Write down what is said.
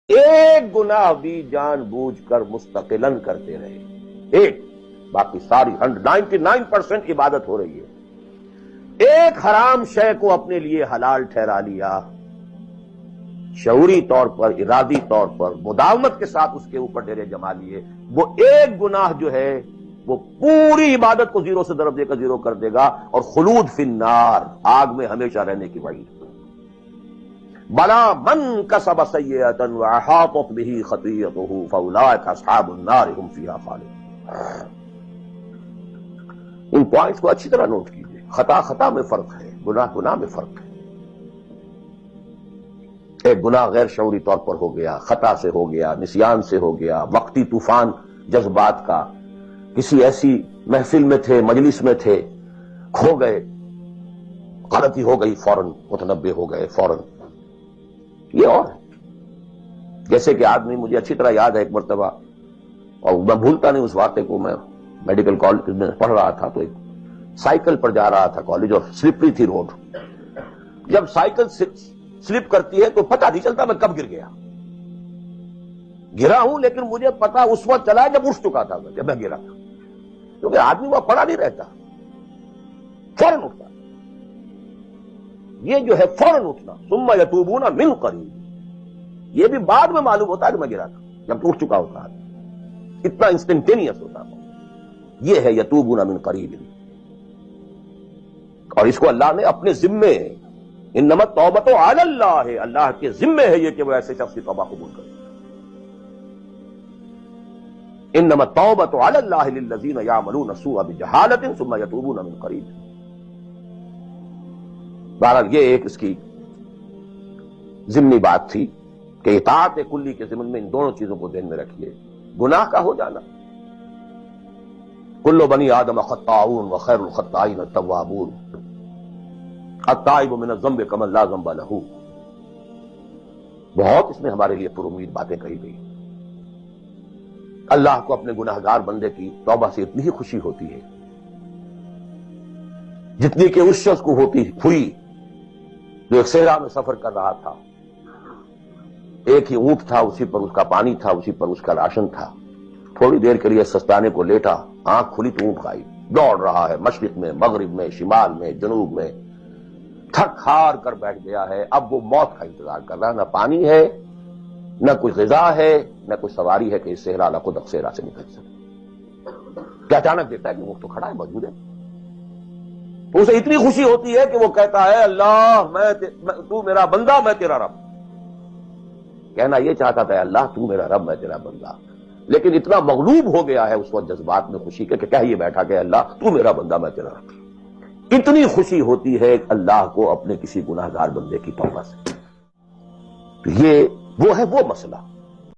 ایک گناہ بھی جان بوجھ کر مستقلاً کرتے رہے، ایک، باقی ساری 99% عبادت ہو رہی ہے۔ ایک حرام شے کو اپنے لیے حلال ٹھہرا لیا، شعوری طور پر، ارادی طور پر، مداومت کے ساتھ اس کے اوپر ڈیرے جما لیے، وہ ایک گناہ جو ہے وہ پوری عبادت کو زیرو سے ضرب دے کر زیرو کر دے گا، اور خلود فی النار، آگ میں ہمیشہ رہنے کی وعید۔ بلا من کسب سیئۃ واحاطت بہ خطیئتہ فاولئک اصحاب النار هم فیہا خالدون۔ ان پوائنٹس کو اچھی طرح نوٹ کیجیے، خطا خطا میں فرق ہے، گناہ گناہ میں فرق ہے۔ ایک گناہ غیر شعوری طور پر ہو گیا، خطا سے ہو گیا، نسیان سے ہو گیا، وقتی طوفان جذبات کا، کسی ایسی محفل میں تھے، مجلس میں تھے، کھو گئے، غلطی ہو گئی، فوراً متنبہ ہو گئے، فوراً۔ یہ اور ہے، جیسے کہ آدمی، مجھے اچھی طرح یاد ہے ایک مرتبہ، اور میں بھولتا نہیں اس واقعے کو، میں میڈیکل کالج میں پڑھ رہا تھا تو ایک سائیکل پر جا رہا تھا کالج، اور سلپری تھی روڈ۔ جب سائیکل سلپ کرتی ہے تو پتہ نہیں چلتا میں کب گر گیا، گرا ہوں لیکن مجھے پتا اس وقت چلا جب اٹھ چکا تھا، جب میں گرا تھا، کیونکہ آدمی وہ پڑا نہیں رہتا، فوراً اٹھتا۔ یہ جو ہے فوراً اٹھنا، ثم یتوبون من قریب، یہ بھی بعد میں معلوم ہوتا ہے کہ میں گرا تھا، جب اٹھ چکا ہوتا ہے، اتنا انسٹنٹینیس ہوتا ہے۔ یہ ہے یتوبون من قریب، اور اس کو اللہ نے اپنے ذمے، انما التوبۃ علی اللہ، اللہ کے ذمے ہے یہ کہ وہ ایسے شخص کی توبہ قبول کرے۔ انما التوبۃ علی اللہ للذین یعملون السوء بجہالۃ ثم یتوبون من قریب۔ بہرحال یہ ایک اس کی ضمنی بات تھی کہ اطاعت کلی کے ضمن میں ان دونوں چیزوں کو ذہن میں رکھیے، گناہ کا ہو جانا، کل بنی آدم خطاؤون وخیر الخطائین التوابون، التائب من الذنب کمن لا ذنب لہ۔ بہت اس میں ہمارے لیے پر امید باتیں کہی گئی۔ اللہ کو اپنے گناہ گار بندے کی توبہ سے اتنی ہی خوشی ہوتی ہے جتنی کہ اس شخص کو ہوئی جو ایک صحرا میں سفر کر رہا تھا، ایک ہی اونٹ تھا، اسی پر اس کا پانی تھا، اسی پر اس کا راشن تھا، تھوڑی دیر کے لیے سستانے کو لیٹا، آنکھ کھلی تو اونٹ غائب، دوڑ رہا ہے مشرق میں، مغرب میں، شمال میں، جنوب میں، تھک ہار کر بیٹھ گیا ہے۔ اب وہ موت کا انتظار کر رہا ہے، نہ پانی ہے، نہ کوئی غذا ہے، نہ کوئی سواری ہے کہ اس صحرا لقد صحرا سے نکل سکے۔ کیا اچانک دیکھتا ہے کہ اونٹ تو کھڑا ہے، موجود ہے، تو اسے اتنی خوشی ہوتی ہے کہ وہ کہتا ہے اللہ تو میرا بندہ، میں تیرا رب۔ کہنا یہ چاہتا تھا اللہ تو میرا رب، میں تیرا بندہ، لیکن اتنا مغلوب ہو گیا ہے اس وقت جذبات میں خوشی کے کہ کہہ یہ بیٹھا کہ اللہ تو میرا بندہ، میں تیرا رب۔ اتنی خوشی ہوتی ہے اللہ کو اپنے کسی گناہ گار بندے کی توبہ سے۔ تو یہ وہ ہے وہ مسئلہ